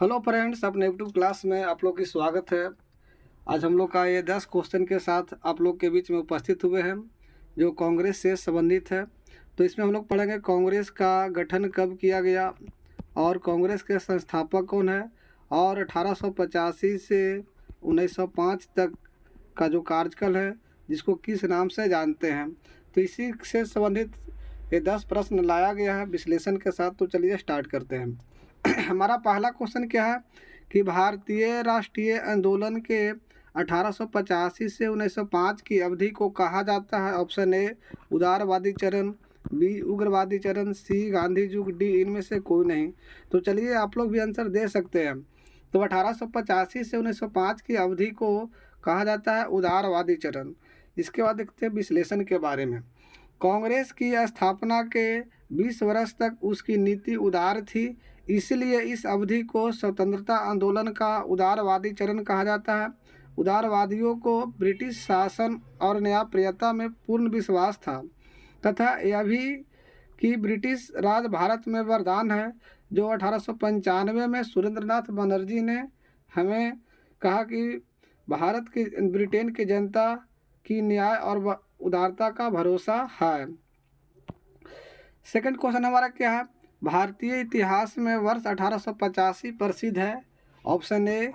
Hello friends, अपने YouTube class में आप लोग की स्वागत है। आज हम लोग का ये 10 क्वेश्चन के साथ आप लोग के बीच में उपस्थित हुए हैं जो कांग्रेस से संबंधित है। तो इसमें हम लोग पढ़ेंगे कांग्रेस का गठन कब किया गया और कांग्रेस के संस्थापक कौन है और 1885 से 1905 तक का जो कार्यकाल है जिसको किस नाम से जानते हैं। तो इसी से संबंधित ये 10 प्रश्न लाया गया है विश्लेषण के साथ। तो चलिए स्टार्ट करते हैं। हमारा पहला क्वेश्चन क्या है कि भारतीय राष्ट्रीय आंदोलन के 1885 से 1905 की अवधि को कहा जाता है। ऑप्शन ए उदारवादी चरण, बी उग्रवादी चरण, सी गांधी युग, डी इनमें से कोई नहीं। तो चलिए आप लोग भी आंसर दे सकते हैं। तो 1885 से 1905 की अवधि को कहा जाता है उदारवादी चरण। इसके बाद देखते हैं विश्लेषण के बारे में। कांग्रेस की स्थापना के 20 वर्ष तक उसकी नीति उदार थी, इसलिए इस अवधि को स्वतंत्रता आंदोलन का उदारवादी चरण कहा जाता है। उदारवादियों को ब्रिटिश शासन और न्यायप्रियता में पूर्ण विश्वास था तथा यह भी कि ब्रिटिश राज भारत में वरदान है। जो 1895 में सुरेंद्रनाथ बनर्जी ने हमें कहा कि भारत की ब्रिटेन की जनता की न्याय और उदारता का भरोसा है। सेकंड क्वेश्चन हमारा क्या है, भारतीय इतिहास में वर्ष 1885 प्रसिद्ध है। ऑप्शन ए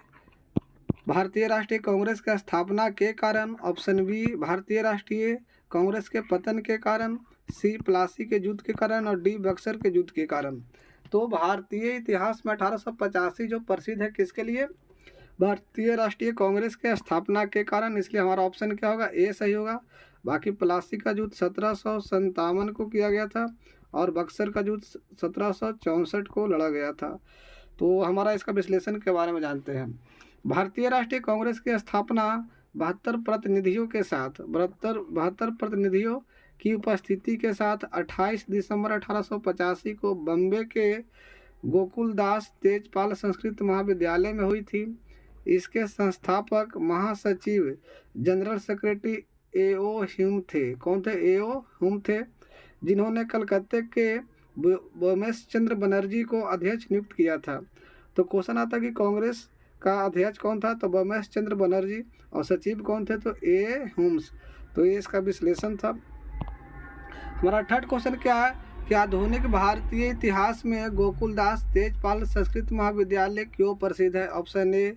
भारतीय राष्ट्रीय कांग्रेस की स्थापना के कारण, ऑप्शन बी भारतीय राष्ट्रीय कांग्रेस के पतन के कारण, सी प्लासी के युद्ध के कारण और डी बक्सर के युद्ध के कारण। तो भारतीय इतिहास में 1885 जो प्रसिद्ध है किसके लिए, भारतीय राष्ट्रीय कांग्रेस के स्थापना के कारण, इसलिए हमारा ऑप्शन क्या होगा, ए सही होगा। बाकी प्लासी का युद्ध 1757 को किया गया था और बक्सर का युद्ध 1764 को लड़ा गया था। तो हमारा इसका विश्लेषण के बारे में जानते हैं। भारतीय राष्ट्रीय कांग्रेस की स्थापना 72 प्रतिनिधियों के साथ 72 प्रतिनिधियों की उपस्थिति के साथ 28 दिसंबर 1885 को बम्बे के गोकुलदास तेजपाल संस्कृत महाविद्यालय में हुई थी। इसके संस्थापक महासचिव जनरल सेक्रेटरी ए.ओ. ह्यूम थे। कौन थे, ए.ओ. ह्यूम थे, जिन्होंने कलकत्ते के बोमेश चंद्र बनर्जी को अध्यक्ष नियुक्त किया था। तो क्वेश्चन आता कि कांग्रेस का अध्यक्ष कौन था, तो बोमेश चंद्र बनर्जी, और सचिव कौन थे, तो ए ह्यूम्स। तो ये इसका विश्लेषण था। हमारा थर्ड क्वेश्चन क्या है कि आधुनिक भारतीय इतिहास में गोकुलदास तेजपाल संस्कृत महाविद्यालय क्यों प्रसिद्ध है। ऑप्शन ए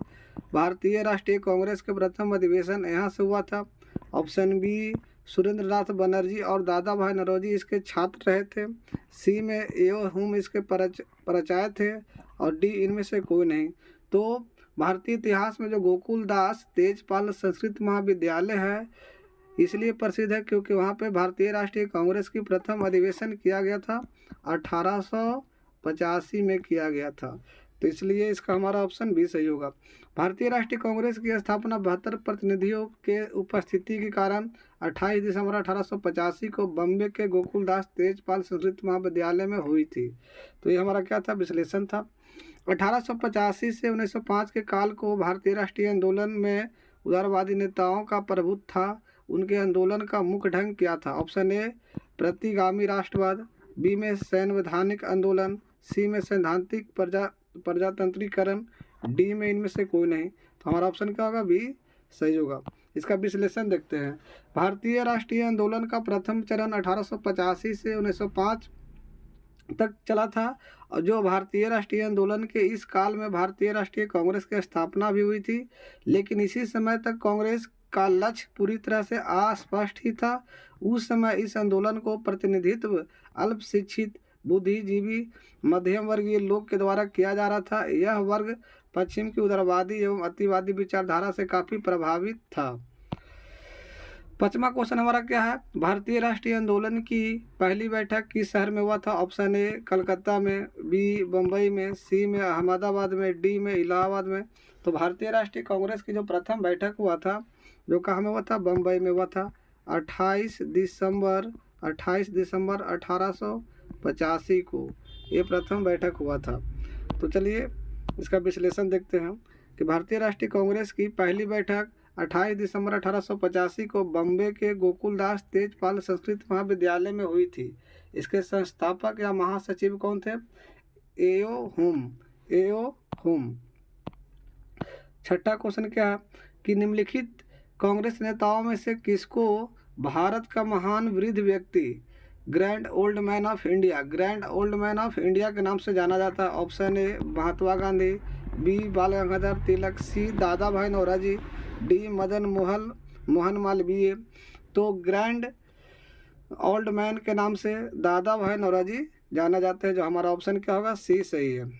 भारतीय राष्ट्रीय कांग्रेस के प्रथम अधिवेशन यहाँ से हुआ था। ऑप्शन बी सुरेंद्रनाथ बनर्जी और दादा भाई नौरोजी इसके छात्र रहे थे। सी में ए.ओ. ह्यूम इसके परिचायक थे और डी इनमें से कोई नहीं। तो भारतीय इतिहास में जो गोकुलदास तेजपाल संस्कृत महाविद्यालय है इसलिए प्रसिद्ध है क्योंकि वहाँ पे भारतीय राष्ट्रीय कांग्रेस की प्रथम अधिवेशन किया गया था, 1885 में किया गया था। तो इसलिए इसका हमारा ऑप्शन बी सही होगा। भारतीय राष्ट्रीय कांग्रेस की स्थापना 72 प्रतिनिधियों के उपस्थिति के कारण 28 दिसंबर 1885 को बम्बे के गोकुलदास तेजपाल संस्कृत महाविद्यालय में हुई थी। तो ये हमारा क्या था, विश्लेषण था। 1885 से 1905 के काल को भारतीय राष्ट्रीय आंदोलन में उदारवादी नेताओं का प्रभुत्व था। उनके आंदोलन का मुख्य ढंग क्या था। ऑप्शन ए प्रतिगामी राष्ट्रवाद, बी में संवैधानिक आंदोलन, सी में सैद्धांतिक प्रजातंत्रीकरण, डी में इनमें से कोई नहीं। तो हमारा ऑप्शन क्या होगा, बी सही होगा। इसका विश्लेषण देखते हैं। भारतीय राष्ट्रीय आंदोलन का प्रथम चरण 1885 से 1905 तक चला था और जो भारतीय राष्ट्रीय आंदोलन के इस काल में भारतीय राष्ट्रीय कांग्रेस की स्थापना भी हुई थी, लेकिन इसी समय तक कांग्रेस का लक्ष्य पूरी तरह से अस्पष्ट ही था। उस समय इस आंदोलन को प्रतिनिधित्व अल्प शिक्षित, बुद्धिजीवी, मध्यम वर्गीय लोग के द्वारा किया जा रहा था। यह वर्ग पश्चिम की उदारवादी एवं अतिवादी विचारधारा से काफ़ी प्रभावित था। पांचवा क्वेश्चन हमारा क्या है, भारतीय राष्ट्रीय आंदोलन की पहली बैठक किस शहर में हुआ था। ऑप्शन ए कलकत्ता में, बी बम्बई में, सी में अहमदाबाद में, डी में इलाहाबाद में। तो भारतीय राष्ट्रीय कांग्रेस की जो प्रथम बैठक हुआ था जो कहाँ में हुआ था, बम्बई में हुआ था 28 दिसंबर 1885 को ये प्रथम बैठक हुआ था। तो चलिए इसका विश्लेषण देखते हैं कि भारतीय राष्ट्रीय कांग्रेस की पहली बैठक 28 दिसंबर 1885 को बम्बे के गोकुलदास तेजपाल संस्कृत महाविद्यालय में हुई थी। इसके संस्थापक या महासचिव कौन थे, ए.ओ. हुम। छठा क्वेश्चन क्या है कि निम्नलिखित कांग्रेस नेताओं में से किसको भारत का महान वृद्ध व्यक्ति grand old man of India के नाम से जाना जाता है? Option A Mahatma Gandhi, B Bal Gangadhar Tilak, C Dadabhai Naoroji, D Madan Mohan Malaviya. तो ग्रैंड ओल्ड मैन के नाम से दादा भाई नौरोजी जाना जाते हैं, जो हमारा ऑप्शन क्या होगा? सी सही है।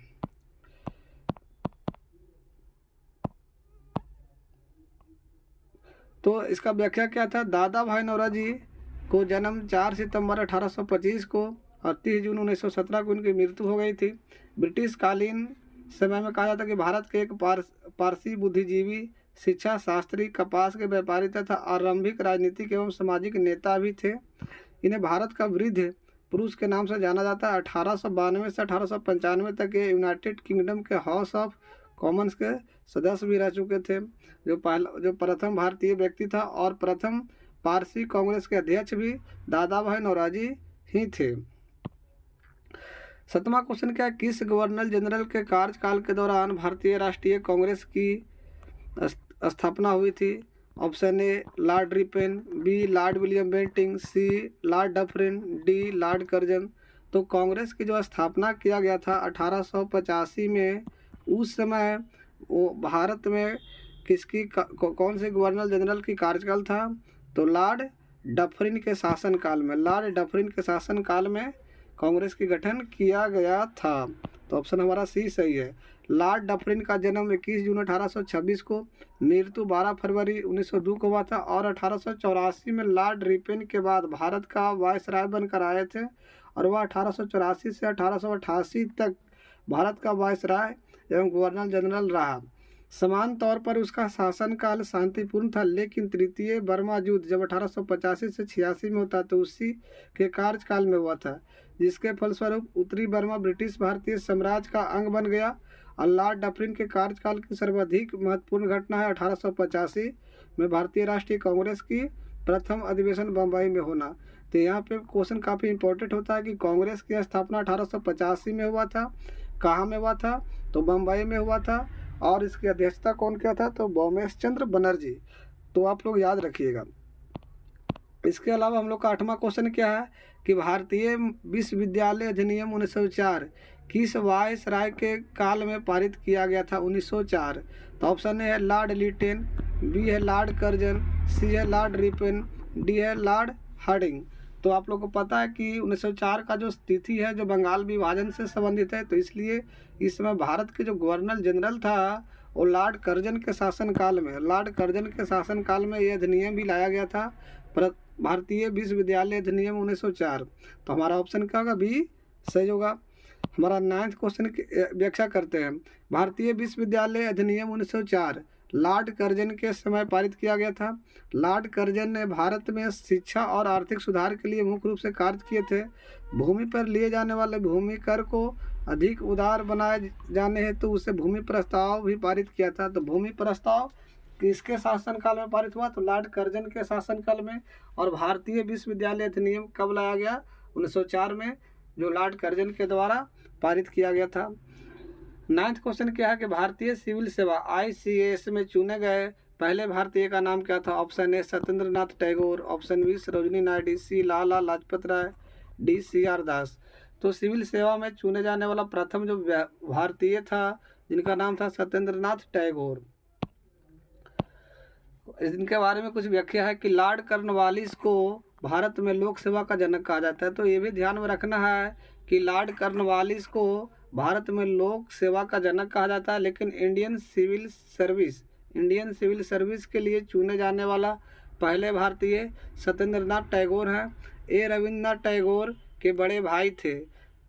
तो इसका व्याख्या क्या था? दादा भाई नौरोजी को जन्म 4 सितंबर 1825 को और 30 जून 1917 को उनकी मृत्यु हो गई थी। ब्रिटिश कालीन समय में कहा जाता है कि भारत के एक पारसी बुद्धिजीवी, शिक्षा शास्त्री, कपास के व्यापारी तथा आरंभिक राजनीतिक एवं सामाजिक नेता भी थे। इन्हें भारत का वृद्ध पुरुष के नाम से जाना जाता है। 1892 से 1895 तक ये यूनाइटेड किंगडम के हाउस ऑफ कॉमन्स के सदस्य भी रह चुके थे। जो प्रथम भारतीय व्यक्ति था और प्रथम पारसी कांग्रेस के अध्यक्ष भी दादा भाई नौरोजी ही थे। सातवां क्वेश्चन क्या है? किस गवर्नर जनरल के कार्यकाल के दौरान भारतीय राष्ट्रीय कांग्रेस की स्थापना हुई थी? Option A Lord Ripon, B Lord William Bentinck, C Lord Dufferin, D Lord Curzon. तो कांग्रेस की जो स्थापना किया गया था 1885 में, उस समय वो भारत में किसकी कौन से गवर्नर जनरल की कार्यकाल था? तो लॉर्ड डफरिन के शासनकाल में कांग्रेस की गठन किया गया था। तो ऑप्शन हमारा सी सही है। लॉर्ड डफरिन का जन्म 21 जून 1826 को, मृत्यु 12 फरवरी 1902 को हुआ था और 1884 में लॉर्ड रिपेन के बाद भारत का वायसराय बनकर आए थे और वह 1884 से 1888 तक भारत का वायसराय एवं गवर्नर जनरल रहा। समान तौर पर उसका शासनकाल शांतिपूर्ण था, लेकिन तृतीय बर्मा युद्ध जब 1885 से 86 में होता तो उसी के कार्यकाल में हुआ था, जिसके फलस्वरूप उत्तरी बर्मा ब्रिटिश भारतीय साम्राज्य का अंग बन गया। और लॉर्ड डफरिन के कार्यकाल की सर्वाधिक महत्वपूर्ण घटना है 1885 में भारतीय राष्ट्रीय कांग्रेस की प्रथम अधिवेशन बम्बई में होना। तो यहाँ पे क्वेश्चन काफ़ी इंपॉर्टेंट होता है कि कांग्रेस की स्थापना 1885 में हुआ था। कहाँ में हुआ था? तो बम्बई में हुआ था। और इसकी अध्यक्षता कौन किया था? तो बोमेश चंद्र बनर्जी। तो आप लोग याद रखिएगा। इसके अलावा हम लोग का 8वां क्वेश्चन क्या है कि भारतीय विश्वविद्यालय अधिनियम 1904 किस वायसराय के काल में पारित किया गया था? 1904। तो ऑप्शन ए है लॉर्ड लिटन, बी है लॉर्ड कर्जन, सी है लॉर्ड रिपेन, डी है लॉर्ड हार्डिंग। तो आप लोग को पता है कि 1904 का जो तिथि है जो बंगाल विभाजन से संबंधित है, तो इसलिए इस समय भारत के जो गवर्नर जनरल था वो लॉर्ड कर्जन के शासनकाल में ये अधिनियम भी लाया गया था, भारतीय विश्वविद्यालय अधिनियम 1904। तो हमारा ऑप्शन क्या होगा? बी सही होगा। हमारा 9वां क्वेश्चन की व्याख्या करते हैं। भारतीय विश्वविद्यालय अधिनियम 1904 लॉर्ड कर्जन के समय पारित किया गया था। लॉर्ड कर्जन ने भारत में शिक्षा और आर्थिक सुधार के लिए मुख्य रूप से कार्य किए थे। भूमि पर लिए जाने वाले भूमि कर को अधिक उदार बनाए जाने हेतु तो उसे भूमि प्रस्ताव भी पारित किया था। तो भूमि प्रस्ताव किसके शासनकाल में पारित हुआ? तो लॉर्ड कर्जन के शासनकाल में। और भारतीय विश्वविद्यालय अधिनियम कब लाया गया? 1904 में, जो लॉर्ड कर्जन के द्वारा पारित किया गया था। 9वां क्वेश्चन क्या है कि भारतीय सिविल सेवा ICAS में चुने गए पहले भारतीय का नाम क्या था? Option A Satyendra Nath Tagore, option B Sarojini Naidu, C Lala Lajpat Rai, D CR Das. तो सिविल सेवा में चुने जाने वाला प्रथम जो भारतीय था जिनका नाम था सत्येंद्र नाथ टैगोर। इनके बारे में कुछ व्याख्या है कि लॉर्ड कॉर्नवालिस को भारत में लोक सेवा का जनक कहा जाता है। तो ये भी ध्यान में रखना है कि लॉर्ड कॉर्नवालिस को भारत में लोक सेवा का जनक कहा जाता है, लेकिन इंडियन सिविल सर्विस के लिए चुने जाने वाला पहले भारतीय सत्येंद्र नाथ टैगोर हैं। ए रविन्द्रनाथ टैगोर के बड़े भाई थे।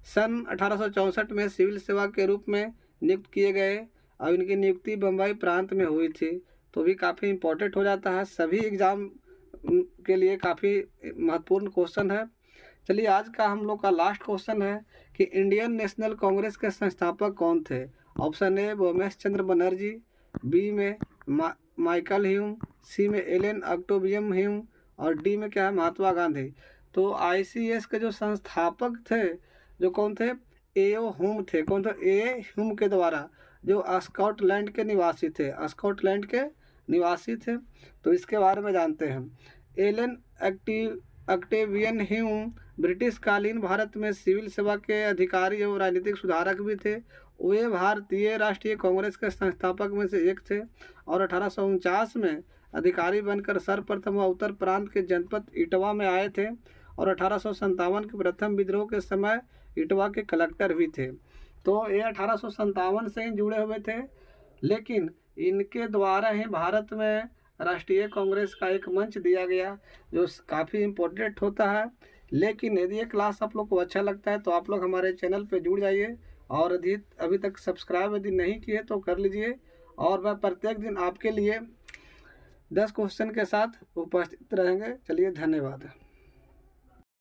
सन 1864 में सिविल सेवा के रूप में नियुक्त किए गए और इनकी नियुक्ति बम्बई प्रांत में हुई थी। तो भी काफ़ी इम्पोर्टेंट हो जाता है, सभी एग्ज़ाम के लिए काफ़ी महत्वपूर्ण क्वेश्चन है। चलिए आज का हम लोग का लास्ट क्वेश्चन है कि इंडियन नेशनल कांग्रेस के संस्थापक कौन थे? Option A Womesh Chandra Banerjee, B में माइकल ह्यूम, सी में एलन ऑक्टेवियम ह्यूम और डी में क्या है? महात्मा गांधी। तो ICAS के जो संस्थापक थे जो कौन थे? A.O. ह्यूम थे। कौन थे? A. ह्यूम के द्वारा जो स्कॉटलैंड के निवासी थे, स्कॉटलैंड के निवासी थे। तो इसके बारे में जानते हैं। एलन ऑक्टेवियन ह्यूम ब्रिटिश कालीन भारत में सिविल सेवा के अधिकारी और राजनीतिक सुधारक भी थे। वे भारतीय राष्ट्रीय कांग्रेस के संस्थापक में से एक थे और 1849 में अधिकारी बनकर सर्वप्रथम उत्तर प्रांत के जनपद इटवा में आए थे और 1857 के प्रथम विद्रोह के समय इटवा के कलेक्टर भी थे। तो ये 1857 से ही जुड़े हुए थे, लेकिन इनके द्वारा ही भारत में राष्ट्रीय कांग्रेस का एक मंच दिया गया जो काफ़ी इम्पोर्टेंट होता है। लेकिन यदि ये क्लास आप लोग को अच्छा लगता है तो आप लोग हमारे चैनल पे जुड़ जाइए और यदि अभी तक सब्सक्राइब यदि नहीं किए तो कर लीजिए। और मैं प्रत्येक दिन आपके लिए 10 क्वेश्चन के साथ उपस्थित रहेंगे। चलिए, धन्यवाद।